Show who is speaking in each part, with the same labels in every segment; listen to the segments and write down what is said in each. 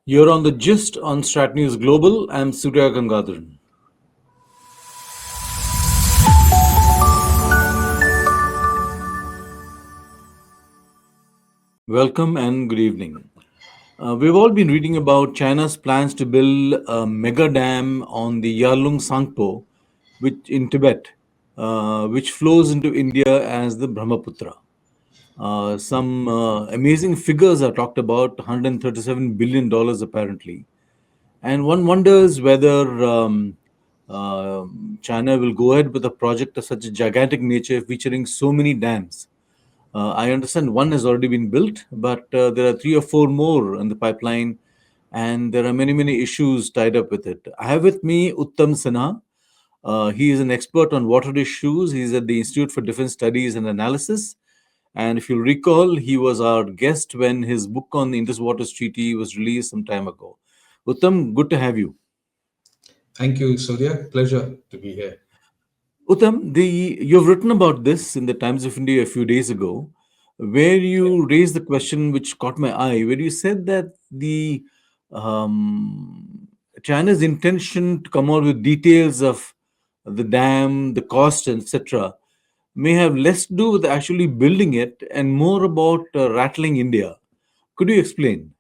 Speaker 1: You're on the gist on Strat News Global. I'm Surya Gangadharan. Welcome and good evening. We've all been reading about China's plans to build a mega dam on the Yarlung Tsangpo, which in Tibet, which flows into India as the Brahmaputra. Some amazing figures are talked about, $137 billion apparently. And one wonders whether China will go ahead with a project of such a gigantic nature featuring so many dams. I understand one has already been built, but there are three or four more in the pipeline, and there are many, many issues tied up with it. I have with me Uttam Sinha. He is an expert on water issues. He's at the Institute for Defense Studies and Analysis. And if you'll recall, he was our guest when his book on the Indus Waters Treaty was released some time ago. Uttam, good to have you.
Speaker 2: Thank you, Surya. Pleasure to be here.
Speaker 1: Uttam, you've written about this in the Times of India a few days ago, where you raised the question which caught my eye, where you said that the China's intention to come out with details of the dam, the cost, etc., may have less to do with actually building it and more about rattling India. Could you explain?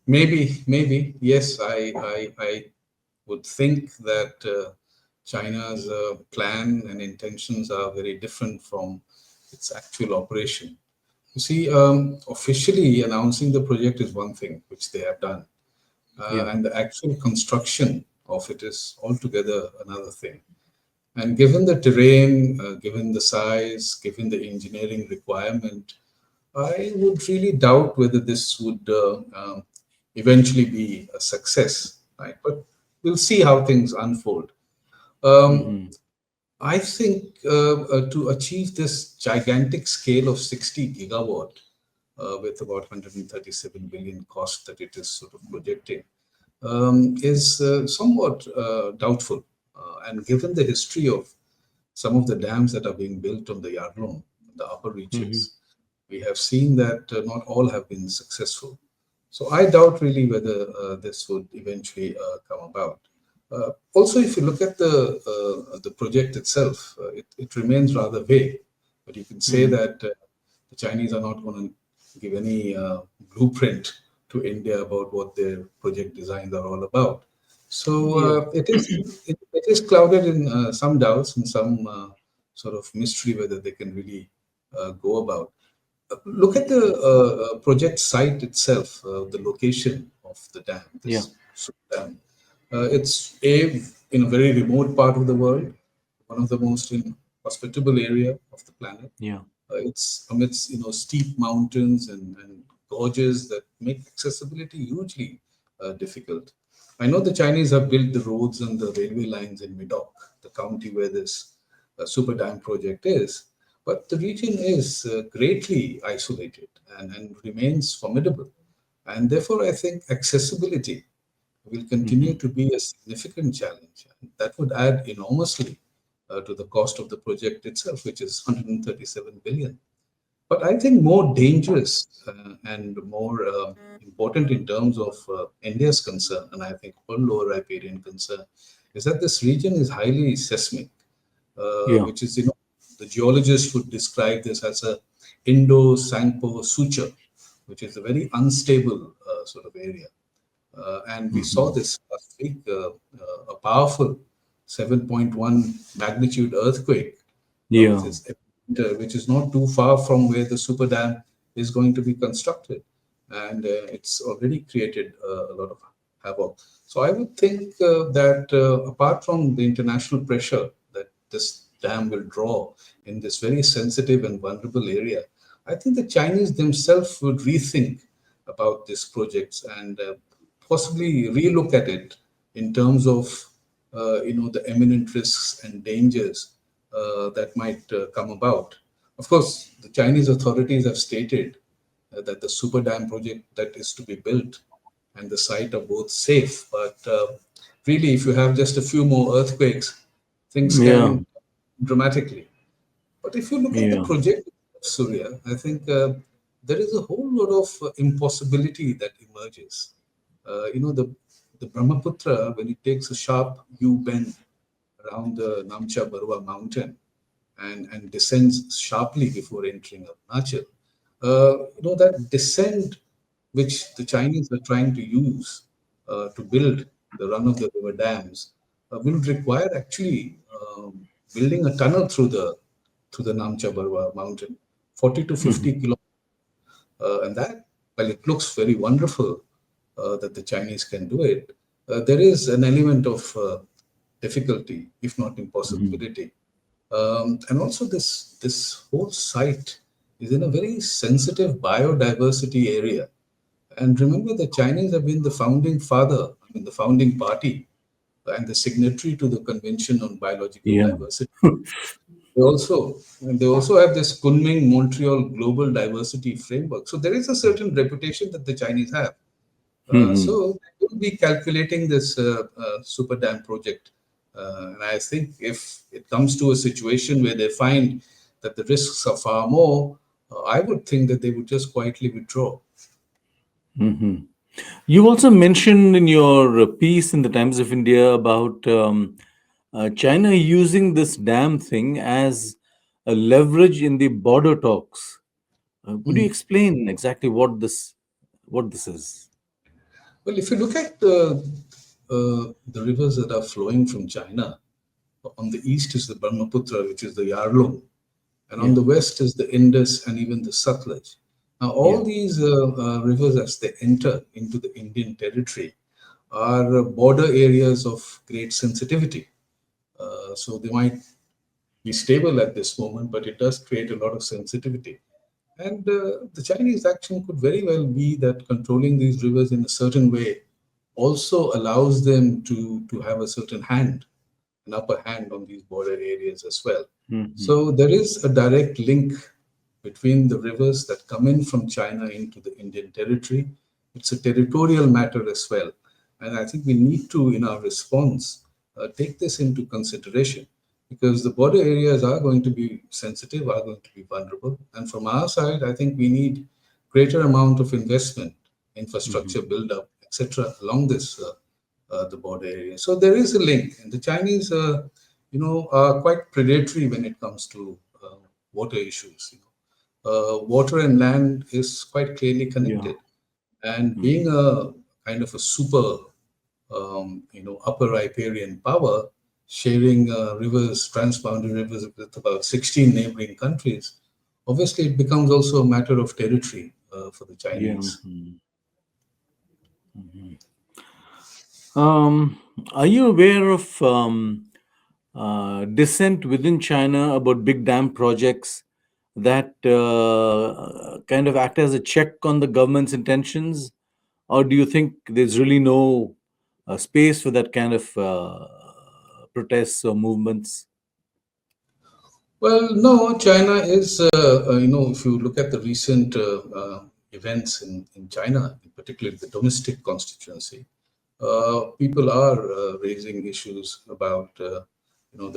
Speaker 2: Maybe, yes. I would think that China's plan and intentions are very different from its actual operation. You see, officially announcing the project is one thing, which they have done,
Speaker 1: Yeah.
Speaker 2: and the actual construction of it is altogether another thing. And given the terrain, given the size, given the engineering requirement, I would really doubt whether this would eventually be a success, right? But we'll see how things unfold. Um,
Speaker 1: Hmm.
Speaker 2: I think to achieve this gigantic scale of 60 gigawatt with about 137 billion cost that it is sort of projecting is somewhat doubtful. And given the history of some of the dams that are being built on the Yarlung, the upper
Speaker 1: Hmm.
Speaker 2: reaches, we have seen that not all have been successful. So I doubt really whether this would eventually come about. Also, if you look at the project itself, it remains rather vague. But you can say
Speaker 1: Hmm.
Speaker 2: that the Chinese are not going to give any blueprint to India about what their project designs are all about. So
Speaker 1: Yeah.
Speaker 2: it is clouded in some doubts and some sort of mystery whether they can really go about. Look at the project site itself, the location of the dam,
Speaker 1: Yeah.
Speaker 2: this dam. It's in a very remote part of the world, one of the most hospitable area of the planet.
Speaker 1: Yeah.
Speaker 2: It's amidst steep mountains and gorges that make accessibility hugely difficult. I know the Chinese have built the roads and the railway lines in Midok, the county where this super dam project is, but the region is greatly isolated and remains formidable. And therefore, I think accessibility will continue
Speaker 1: Hmm.
Speaker 2: to be a significant challenge. And that would add enormously to the cost of the project itself, which is 137 billion. But I think more dangerous and more important in terms of India's concern, and I think all lower riparian concern, is that this region is highly seismic,
Speaker 1: Yeah.
Speaker 2: which is, the geologists would describe this as a Indo-Sangpo suture, which is a very unstable sort of area. And we saw
Speaker 1: Hmm.
Speaker 2: this last week, a powerful 7.1 magnitude earthquake,
Speaker 1: Yeah.
Speaker 2: which is not too far from where the super dam is going to be constructed. And it's already created a lot of havoc. So I would think that apart from the international pressure that this dam will draw in this very sensitive and vulnerable area, I think the Chinese themselves would rethink about these projects and possibly relook at it in terms of the imminent risks and dangers that might come about. Of course, the Chinese authorities have stated that the super dam project that is to be built and the site are both safe. But really, if you have just a few more earthquakes, things
Speaker 1: Yeah.
Speaker 2: can dramatically. But if you look at the
Speaker 1: Yeah.
Speaker 2: project, Surya, I think there is a whole lot of impossibility that emerges. The Brahmaputra, when it takes a sharp U bend around the Namcha Barwa mountain and descends sharply before entering Arunachal, that descent which the Chinese are trying to use to build the run-of-the-river dams will require actually building a tunnel through the Namcha Barwa mountain, 40 to
Speaker 1: Hmm.
Speaker 2: 50 kilometers. And that, while it looks very wonderful that the Chinese can do it, there is an element of difficulty, if not
Speaker 1: Hmm.
Speaker 2: impossibility. And also, this whole site is in a very sensitive biodiversity area. And remember, the Chinese have been the founding father, I mean, the founding party, and the signatory to the Convention on Biological
Speaker 1: Yeah.
Speaker 2: Diversity. They also have this Kunming Montreal Global Diversity Framework. So there is a certain reputation that the Chinese have.
Speaker 1: Hmm.
Speaker 2: So they will be calculating this super dam project. And I think if it comes to a situation where they find that the risks are far more, I would think that they would just quietly withdraw.
Speaker 1: Hmm. You also mentioned in your piece in the Times of India about China using this damn thing as a leverage in the border talks. Could you
Speaker 2: Hmm.
Speaker 1: explain exactly what this is?
Speaker 2: Well, if you look at the rivers that are flowing from China, on the east is the Brahmaputra, which is the Yarlung, and on
Speaker 1: Yeah,
Speaker 2: the west is the Indus and even the Satluj. Now,
Speaker 1: yeah.
Speaker 2: all these rivers, as they enter into the Indian territory, are border areas of great sensitivity. So they might be stable at this moment, but it does create a lot of sensitivity. And the Chinese action could very well be that controlling these rivers in a certain way also allows them to have a certain hand, an upper hand on these border areas as well.
Speaker 1: Hmm.
Speaker 2: So there is a direct link between the rivers that come in from China into the Indian territory. It's a territorial matter as well. And I think we need to, in our response, take this into consideration because the border areas are going to be sensitive, are going to be vulnerable. And from our side, I think we need greater amount of investment,
Speaker 1: Hmm.
Speaker 2: infrastructure build-up, etc., along this the border area. So there is a link, and the Chinese, are quite predatory when it comes to water issues. Water and land is quite clearly
Speaker 1: Yeah.
Speaker 2: connected, and
Speaker 1: Hmm.
Speaker 2: being a kind of a super, upper riparian power, sharing rivers, transboundary rivers with about 16 neighboring countries, obviously it becomes also a matter of territory for the
Speaker 1: Yeah.
Speaker 2: Chinese.
Speaker 1: Mhm. Um, are you aware of dissent within China about big dam projects that kind of act as a check on the government's intentions? Or do you think there's really no space for that kind of protests or movements?
Speaker 2: Well, no, China is, if you look at the recent events in China, in particular the domestic constituency, people are raising issues about, the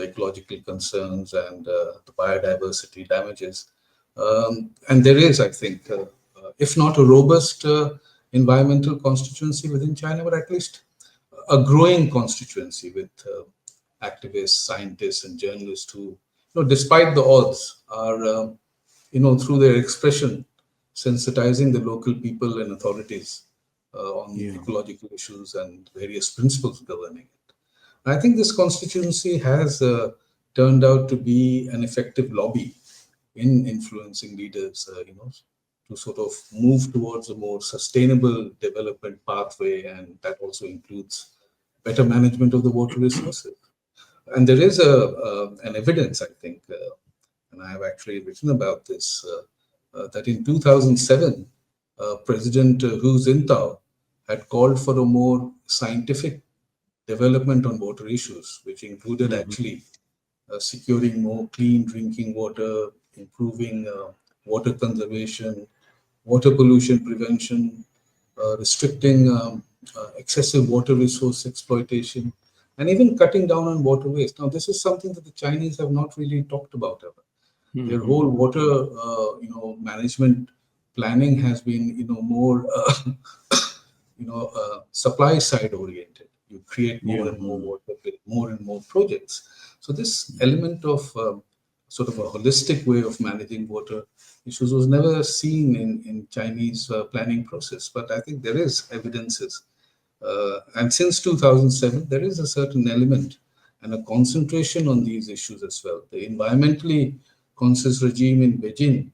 Speaker 2: ecological concerns and the biodiversity damages. And there is, I think, if not a robust environmental constituency within China, but at least a growing constituency with activists, scientists, and journalists who, despite the odds, are, through their expression, sensitizing the local people and authorities on
Speaker 1: Yeah.
Speaker 2: ecological issues and various principles governing it. I think this constituency has turned out to be an effective lobby in influencing leaders, to sort of move towards a more sustainable development pathway, and that also includes better management of the water resources. And there is an evidence, I think, and I have actually written about this, that in 2007, President Hu Jintao had called for a more scientific development on water issues, which included
Speaker 1: Mhm.
Speaker 2: actually securing more clean drinking water, improving water conservation, water pollution prevention, restricting excessive water resource exploitation, and even cutting down on water waste. Now, this is something that the Chinese have not really talked about ever. Their
Speaker 1: Mhm.
Speaker 2: whole water, management planning has been, more, supply side oriented. You create more
Speaker 1: Yeah.
Speaker 2: and more water, build more and more projects. So this element of sort of a holistic way of managing water issues was never seen in Chinese planning process. But I think there is evidences, and since 2007, there is a certain element and a concentration on these issues as well. The environmentally conscious regime in Beijing,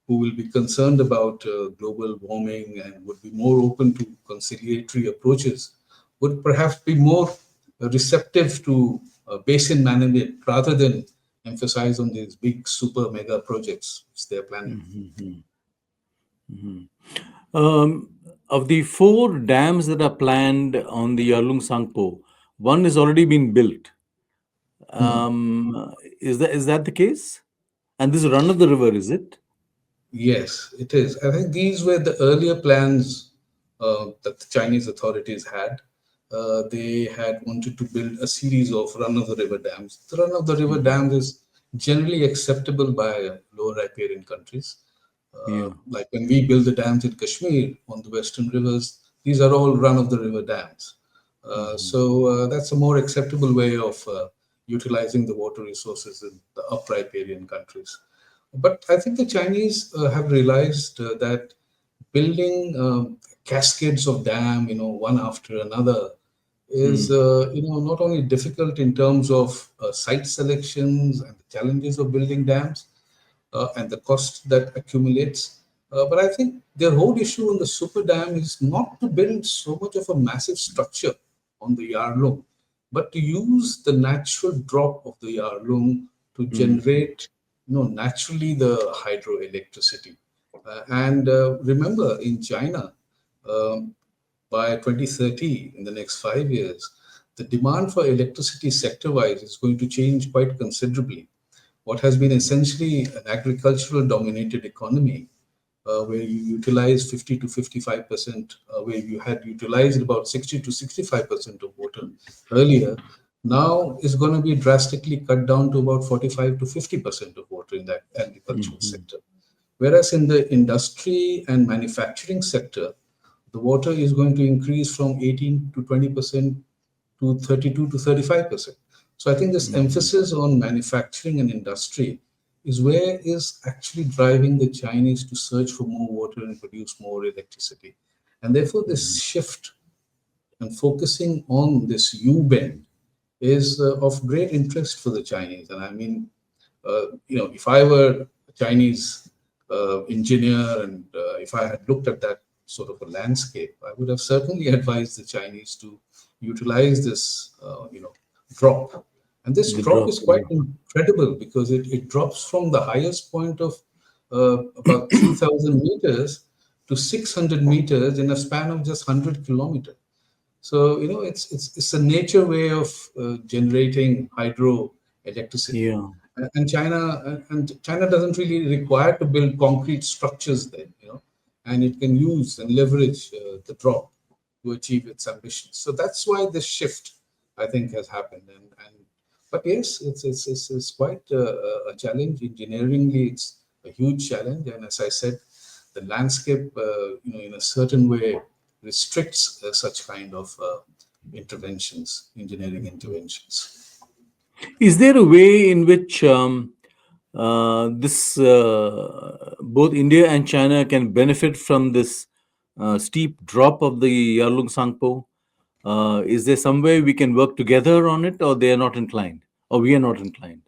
Speaker 2: who will be concerned about global warming and would be more open to conciliatory approaches, would perhaps be more receptive to basin management rather than emphasize on these big super mega projects which they're planning.
Speaker 1: Um, of the four dams that are planned on the Yarlung Tsangpo, one has already been built.
Speaker 2: Hmm.
Speaker 1: Is that the case? And this is run of the river, is it?
Speaker 2: Yes, it is. I think these were the earlier plans that the Chinese authorities had. They had wanted to build a series of run-of-the-river dams. The run-of-the-river
Speaker 1: Mhm.
Speaker 2: dams is generally acceptable by lower riparian countries.
Speaker 1: Yeah.
Speaker 2: Like when we build the dams in Kashmir on the western rivers, these are all run-of-the-river dams. So that's a more acceptable way of utilizing the water resources in the up riparian countries. But I think the Chinese have realized that building cascades of dam, one after another, is
Speaker 1: Mm.
Speaker 2: not only difficult in terms of site selections and the challenges of building dams and the cost that accumulates. But I think their whole issue on the super dam is not to build so much of a massive structure on the Yarlung, but to use the natural drop of the Yarlung to
Speaker 1: Mm.
Speaker 2: generate, naturally the hydroelectricity. And remember, in China, um, by 2030, in the next 5 years, the demand for electricity sector-wise is going to change quite considerably. What has been essentially an agricultural dominated economy, where you utilize 50 to 55%, where you had utilized about 60 to 65% of water earlier, now is going to be drastically cut down to about 45 to 50% of water in that agricultural
Speaker 1: Mhm.
Speaker 2: sector. Whereas in the industry and manufacturing sector, the water is going to increase from 18 to 20% to 32 to 35%. So I think this
Speaker 1: Mhm.
Speaker 2: emphasis on manufacturing and industry is where is actually driving the Chinese to search for more water and produce more electricity. And therefore, this
Speaker 1: Mhm.
Speaker 2: shift and focusing on this U bend is of great interest for the Chinese. And I mean, if I were a Chinese engineer and if I had looked at that sort of a landscape, I would have certainly advised the Chinese to utilize this, drop. And this
Speaker 1: The
Speaker 2: drop
Speaker 1: drop.
Speaker 2: is quite
Speaker 1: Yeah.
Speaker 2: incredible because it drops from the highest point of about 3,000 meters to 600 meters in a span of just 100 kilometers. So it's a nature way of generating hydro electricity,
Speaker 1: Yeah.
Speaker 2: and China doesn't really require to build concrete structures there, and it can use and leverage the drop to achieve its ambitions. So that's why this shift, I think, has happened. And but yes, it's quite a challenge. Engineeringly, it's a huge challenge, and as I said, the landscape, in a certain way, restricts such kind of interventions, engineering interventions.
Speaker 1: Is there a way in which this both India and China can benefit from this steep drop of the Yarlung Tsangpo? Is there some way we can work together on it, or they are not inclined, or we are not inclined?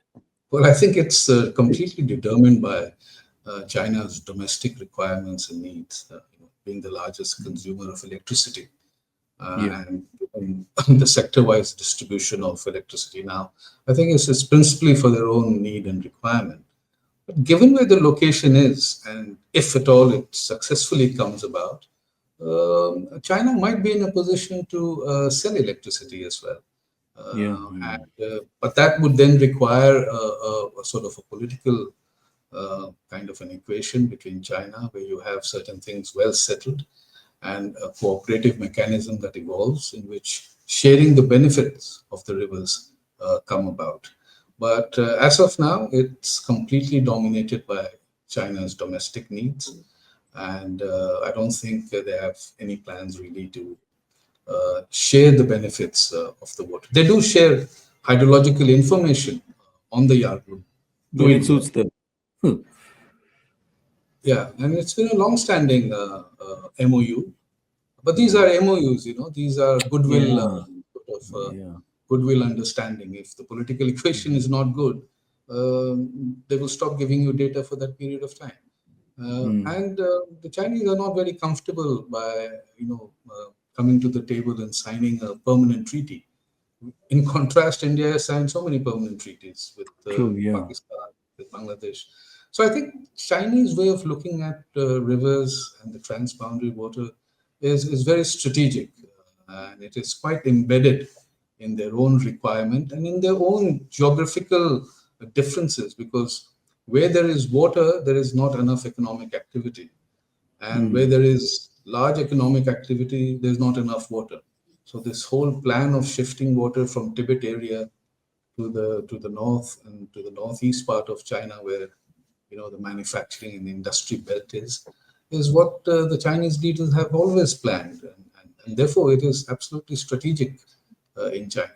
Speaker 2: Well, I think it's completely determined by China's domestic requirements and needs, being the largest consumer of electricity
Speaker 1: Yeah.
Speaker 2: and the sector-wise distribution of electricity now. I think it's principally for their own need and requirement. But given where the location is, and if at all it successfully comes about, China might be in a position to sell electricity as well.
Speaker 1: Yeah. Mm.
Speaker 2: But that would then require a sort of a political kind of an equation between China, where you have certain things well settled, and a cooperative mechanism that evolves in which sharing the benefits of the rivers come about. But as of now, it's completely dominated by China's domestic needs. And I don't think they have any plans really to share the benefits of the water. They do share hydrological information on the Yarlung to
Speaker 1: when it
Speaker 2: India.
Speaker 1: suits them. Hmm.
Speaker 2: Yeah, and it's been a long-standing MOU. But these are MOUs, these are goodwill,
Speaker 1: Yeah,
Speaker 2: sort of
Speaker 1: yeah.
Speaker 2: goodwill understanding. If the political equation is not good, they will stop giving you data for that period of time.
Speaker 1: Hmm.
Speaker 2: And the Chinese are not very comfortable by, coming to the table and signing a permanent treaty. In contrast, India has signed so many permanent treaties with
Speaker 1: True, yeah.
Speaker 2: Pakistan, with Bangladesh. So I think Chinese way of looking at rivers and the transboundary water is very strategic, and it is quite embedded in their own requirement and in their own geographical differences, because where there is water, there is not enough economic activity, and where
Speaker 1: Hmm.
Speaker 2: there is large economic activity, there's not enough water. So this whole plan of shifting water from Tibet area to the north and to the northeast part of China, where the manufacturing and industry belt is what the Chinese leaders have always planned, and therefore it is absolutely strategic in China.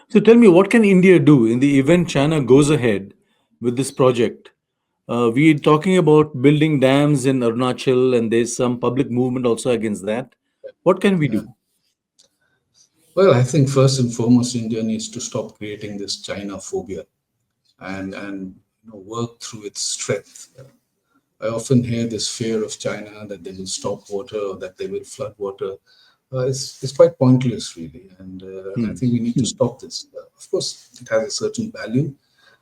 Speaker 1: So tell me, what can India do in the event China goes ahead with this project? We're talking about building dams in Arunachal, and there's some public movement also against that. What can we
Speaker 2: Yeah.
Speaker 1: do?
Speaker 2: Well, I think first and foremost, India needs to stop creating this China phobia and work through its strength. I often hear this fear of China that they will stop water or that they will flood water. It's quite pointless, really, and I
Speaker 1: Hmm.
Speaker 2: think we need to stop this. Of course, it has a certain value,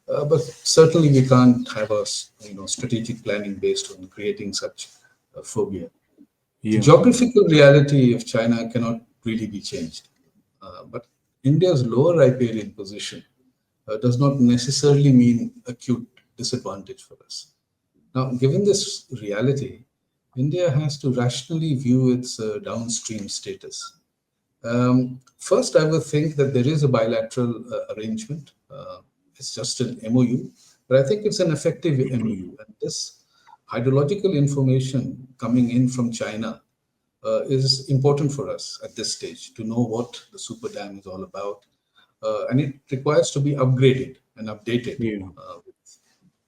Speaker 2: but certainly we can't have a strategic planning based on creating such a phobia. The
Speaker 1: Yeah.
Speaker 2: geographical reality of China cannot really be changed, but India's lower riparian position does not necessarily mean acute disadvantage for us. Now, given this reality, India has to rationally view its downstream status. First, I would think that there is a bilateral arrangement. It's just an MOU, but I think it's an effective MOU. And this hydrological information coming in from China is important for us at this stage to know what the super dam is all about. And it requires to be upgraded and updated
Speaker 1: Yeah.
Speaker 2: with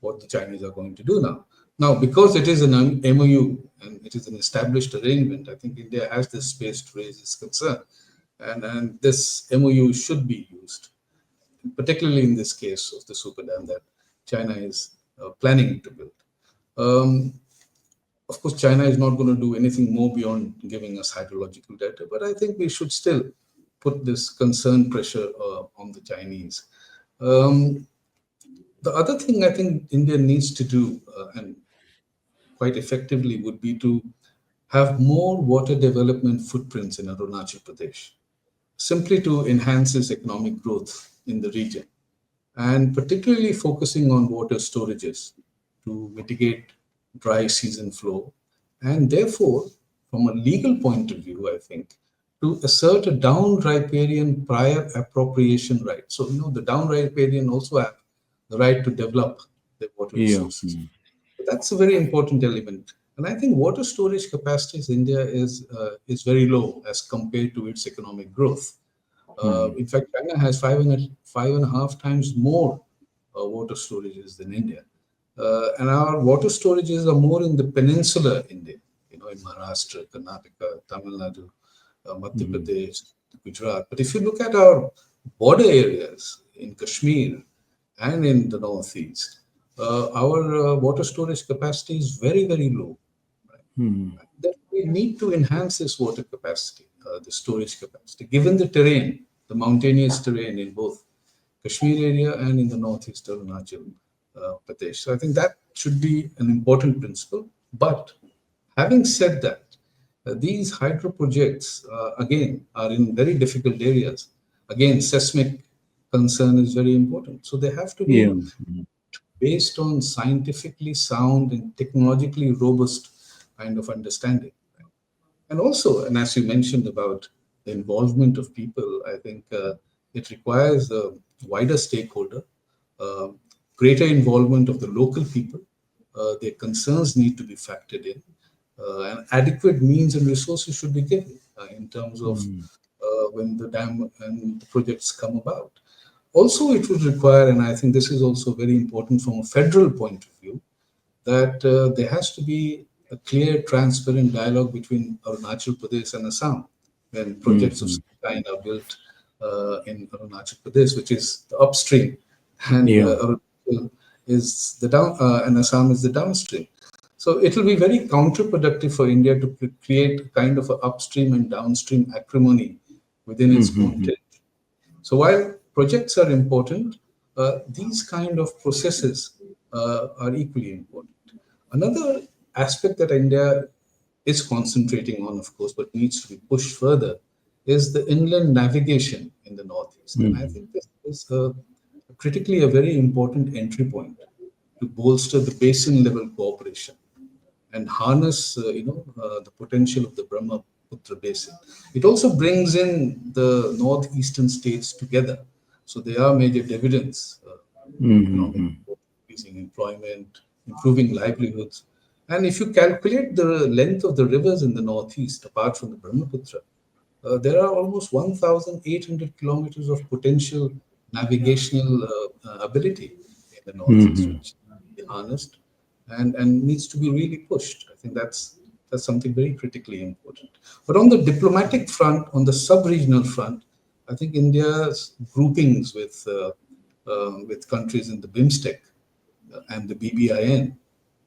Speaker 2: what the Chinese are going to do now. Now, because it is an MOU and it is an established arrangement, I think India has this space to raise its concern. And this MOU should be used, particularly in this case of the super dam that China is planning to build. Um, of course, China is not going to do anything more beyond giving us hydrological data, but I think we should still put this concern pressure on the Chinese. Um, the other thing I think India needs to do, and quite effectively, would be to have more water development footprints in Arunachal Pradesh, simply to enhance its economic growth in the region, and particularly focusing on water storages to mitigate dry season flow. And therefore, from a legal point of view, I think, to assert a down riparian prior appropriation right. So, the down riparian also have the right to develop their water
Speaker 1: Yeah.
Speaker 2: resources. That's a very important element. And I think water storage capacities in India is very low as compared to its economic growth.
Speaker 1: Hmm.
Speaker 2: In fact, China has five and a half times more water storages than India. And our water storages are more in the peninsular India, in Maharashtra, Karnataka, Tamil Nadu, Madhya
Speaker 1: Hmm.
Speaker 2: Pradesh, Gujarat. But if you look at our border areas in Kashmir and in the northeast, our water storage capacity is very, very low.
Speaker 1: Hmm.
Speaker 2: That we need to enhance this water capacity, the storage capacity, given the terrain, the mountainous terrain in both Kashmir area and in the northeast Arunachal Pradesh. So I think that should be an important principle. But having said that, these hydro projects, again, are in very difficult areas. Again, seismic concern is very important. So they have to
Speaker 1: Yeah.
Speaker 2: be based on scientifically sound and technologically robust kind of understanding. And also, and as you mentioned about the involvement of people, I think it requires a wider stakeholder, uh, greater involvement of the local people, their concerns need to be factored in, and adequate means and resources should be given in terms of when the dam and the projects come about. Also, it would require, and I think this is also very important from a federal point of view, that there has to be a clear, transparent dialogue between Arunachal Pradesh and Assam when projects of
Speaker 1: Mhm.
Speaker 2: some kind are built in Arunachal Pradesh, which is the upstream, and
Speaker 1: Yeah.
Speaker 2: Arunachal is the down, and Assam is the downstream. So it will be very counterproductive for India to create a kind of a upstream and downstream acrimony within its own
Speaker 1: Mhm.
Speaker 2: territory. So while projects are important, these kind of processes are equally important. Another aspect that India is concentrating on, of course, but needs to be pushed further, is the inland navigation in the northeast. And I
Speaker 1: Mhm.
Speaker 2: think this is critically a very important entry point to bolster the basin level cooperation and harness the potential of the Brahmaputra basin. It also brings in the northeastern states together, so they are major dividends, economic
Speaker 1: Mhm.
Speaker 2: growth, increasing employment, improving livelihoods. And if you calculate the length of the rivers in the northeast, apart from the Brahmaputra, there are almost 1,800 kilometers of potential navigational ability in the northeast,
Speaker 1: Mhm.
Speaker 2: which can be harnessed and needs to be really pushed. I think that's something very critically important. But on the diplomatic front, on the sub-regional front, I think India's groupings with countries in the BIMSTEC and the BBIN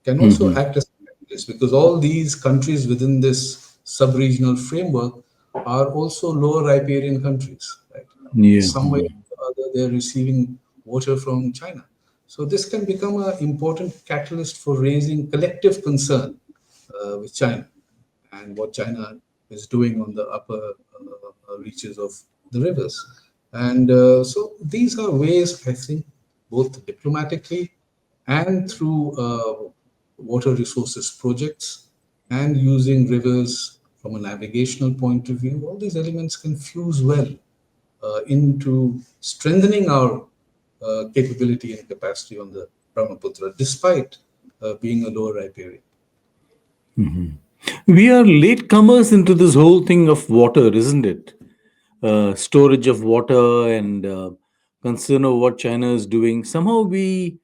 Speaker 2: can also
Speaker 1: Mhm.
Speaker 2: act as catalysts, because all these countries within this sub-regional framework are also lower riparian countries, right? In
Speaker 1: Yeah.
Speaker 2: some way or other, they're receiving water from China. So this can become an important catalyst for raising collective concern with China and what China is doing on the upper reaches of the rivers. And so these are ways, I think, both diplomatically and through water resources projects and using rivers from a navigational point of view, all these elements can fuse well into strengthening our capability and capacity on the Brahmaputra, despite being a lower riparian.
Speaker 1: We are latecomers into this whole thing of water, isn't it? Storage of water and concern of what China is doing. Somehow we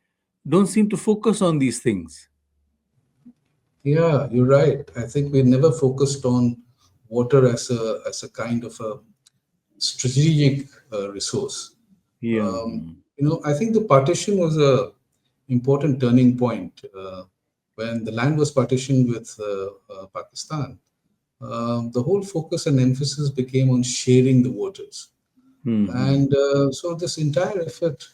Speaker 1: don't seem to focus on these things.
Speaker 2: Yeah, you're right. I think we never focused on water as a kind of a strategic resource.
Speaker 1: Yeah.
Speaker 2: I think the partition was a important turning point when the land was partitioned with Pakistan. The whole focus and emphasis became on sharing the waters,
Speaker 1: Hmm.
Speaker 2: and so this entire effort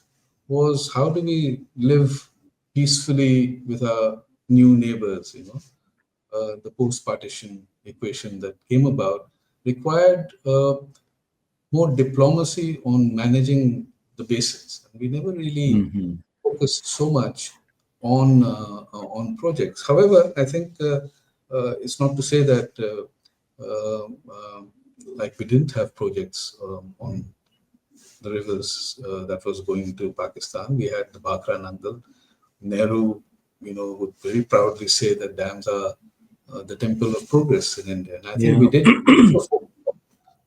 Speaker 2: was how do we live peacefully with our new neighbors. The post-partition equation that came about required more diplomacy on managing the basics. We never really
Speaker 1: Hmm.
Speaker 2: focused so much on projects. However, I think it's not to say that uh, uh, like we didn't have projects on the rivers that was going to Pakistan. We had the Bhakra Nangal. Nehru, would very proudly say that dams are the temple of progress in India. And I think
Speaker 1: Yeah.
Speaker 2: we did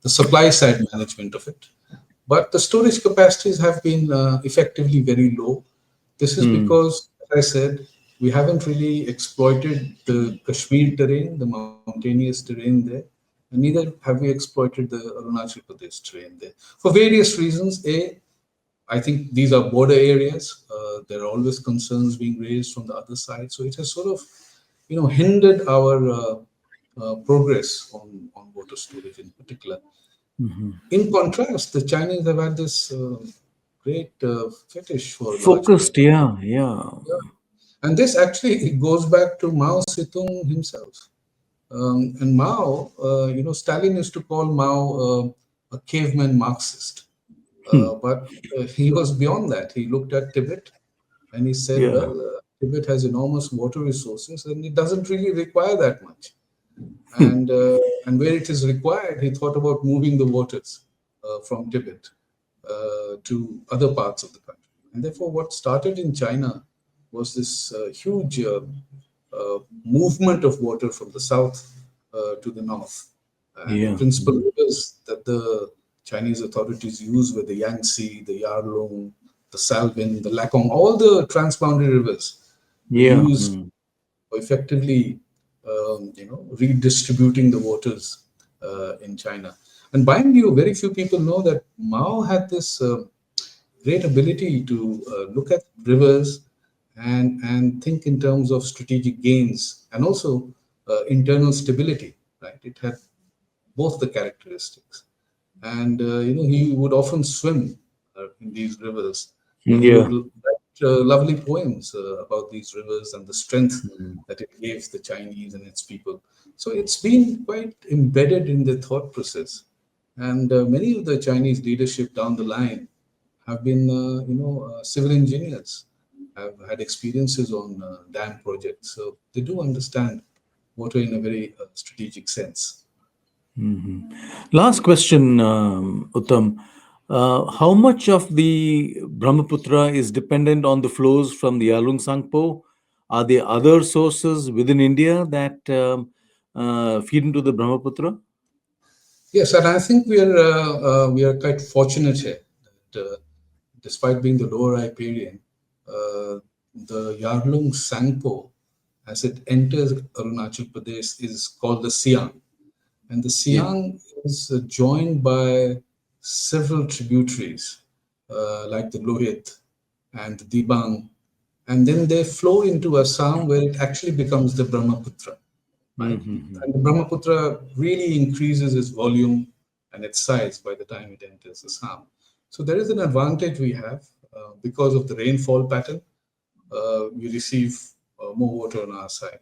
Speaker 2: the supply side management of it. But the storage capacities have been effectively very low. This is
Speaker 1: Hmm.
Speaker 2: because, as I said, we haven't really exploited the Kashmir terrain, the mountainous terrain there, and neither have we exploited the Arunachal Pradesh terrain there. For various reasons. I think these are border areas. There are always concerns being raised from the other side. So it has sort of, hindered our progress on water storage in particular. In contrast, the Chinese have had this great fetish for large
Speaker 1: Focused.
Speaker 2: projects.
Speaker 1: Yeah. Yeah.
Speaker 2: Yeah. And this actually it goes back to Mao Zedong himself. And Mao, Stalin used to call Mao a caveman Marxist. But he was beyond that. He looked at Tibet and he said,
Speaker 1: Yeah.
Speaker 2: well, Tibet has enormous water resources and it doesn't really require that much. And where it is required, he thought about moving the waters from Tibet to other parts of the country. And therefore, what started in China was this huge movement of water from the south to the north. And the
Speaker 1: Yeah.
Speaker 2: principal rivers that the Chinese authorities use were the Yangtze, the Yarlung, the Salwin, the Lakong. All the transboundary rivers were
Speaker 1: Yeah.
Speaker 2: used for effectively, redistributing the waters in China. And mind you, very few people know that Mao had this great ability to look at rivers and think in terms of strategic gains and also internal stability. Right, it had both the characteristics, and he would often swim in these rivers, and he would
Speaker 1: Yeah.
Speaker 2: write lovely poems about these rivers and the strength
Speaker 1: Mm.
Speaker 2: that it gave the Chinese and its people. So it's been quite embedded in the thought process, and many of the Chinese leadership down the line have been, civil engineers, have had experiences on dam projects, so they do understand water in a very strategic sense.
Speaker 1: Last question, Uttam. How much of the Brahmaputra is dependent on the flows from the Yarlung Tsangpo? Are there other sources within India that feed into the Brahmaputra?
Speaker 2: Yes, and I think we are quite fortunate here that despite being the lower riparian, the Yarlung Tsangpo, as it enters Arunachal Pradesh, is called the Siang. And the
Speaker 1: Yeah.
Speaker 2: Siang is joined by several tributaries like the Lohit and the Dibang, and then they flow into Assam where it actually becomes the Brahmaputra, right?
Speaker 1: Mm-hmm.
Speaker 2: And the Brahmaputra really increases its volume and its size by the time it enters Assam. So there is an advantage we have because of the rainfall pattern. We receive more water on our side.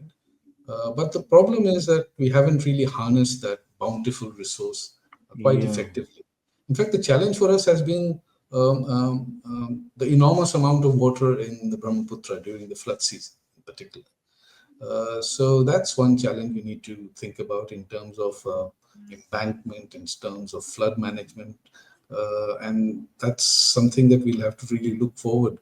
Speaker 2: But the problem is that we haven't really harnessed that bountiful resource quite
Speaker 1: Yeah.
Speaker 2: effectively. In fact, the challenge for us has been the enormous amount of water in the Brahmaputra during the flood season, in particular. So that's one challenge we need to think about in terms of embankment, in terms of flood management, and that's something that we'll have to really look forward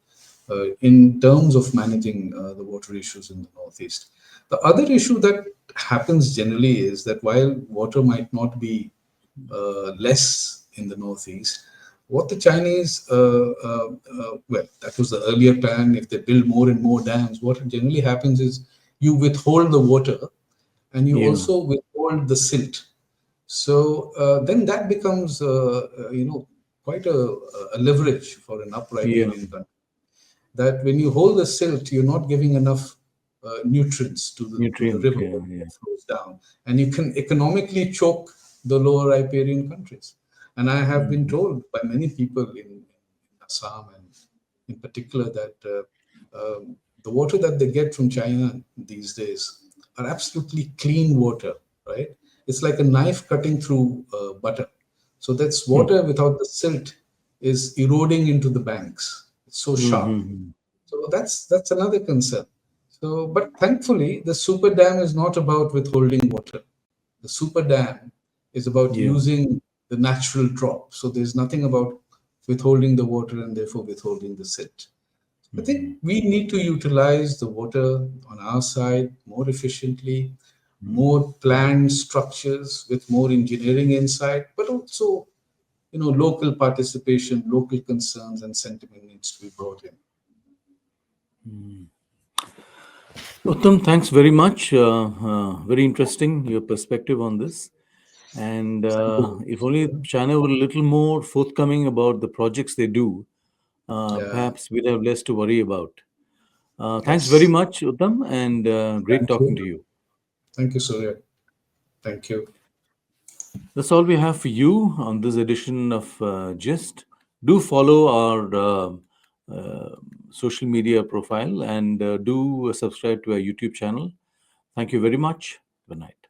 Speaker 2: in terms of managing the water issues in the Northeast. The other issue that happens generally is that while water might not be less in the Northeast, what the Chinese, well, that was the earlier plan. If they build more and more dams, what generally happens is you withhold the water and you
Speaker 1: Yeah.
Speaker 2: also withhold the silt. So then that becomes, quite a leverage for an upright
Speaker 1: Yeah.
Speaker 2: Indian country. That when you hold the silt, you're not giving enough nutrients to the
Speaker 1: Nutrient.
Speaker 2: river
Speaker 1: Yeah.
Speaker 2: that
Speaker 1: Yeah.
Speaker 2: flows down, and you can economically choke the lower riparian countries. And I have been
Speaker 1: Mhm.
Speaker 2: told by many people in Assam and in particular that the water that they get from China these days are absolutely clean water, right? It's like a knife cutting through butter. So that's water without the silt is eroding into the banks. It's so sharp.
Speaker 1: Mm-hmm.
Speaker 2: So that's another concern. So, but thankfully, the super dam is not about withholding water. The super dam is about
Speaker 1: Yeah.
Speaker 2: using the natural drop. So there's nothing about withholding the water and therefore withholding the silt. I think we need to utilize the water on our side more efficiently, more planned structures with more engineering insight, but also local participation, local concerns and sentiment needs to be brought in.
Speaker 1: Uttam, thanks very much. Very interesting your perspective on this. And
Speaker 2: Thank you.
Speaker 1: if only China were a little more forthcoming about the projects they do,
Speaker 2: Yeah.
Speaker 1: perhaps we'd have less to worry about. Thanks very
Speaker 2: Yes.
Speaker 1: much, Uttam, and great
Speaker 2: Thank
Speaker 1: talking
Speaker 2: you.
Speaker 1: to you.
Speaker 2: Thank you, Surya. Thank you.
Speaker 1: That's all we have for you on this edition of Gist. Do follow our uh, social media profile and do subscribe to our YouTube channel. Thank you very much. Good night.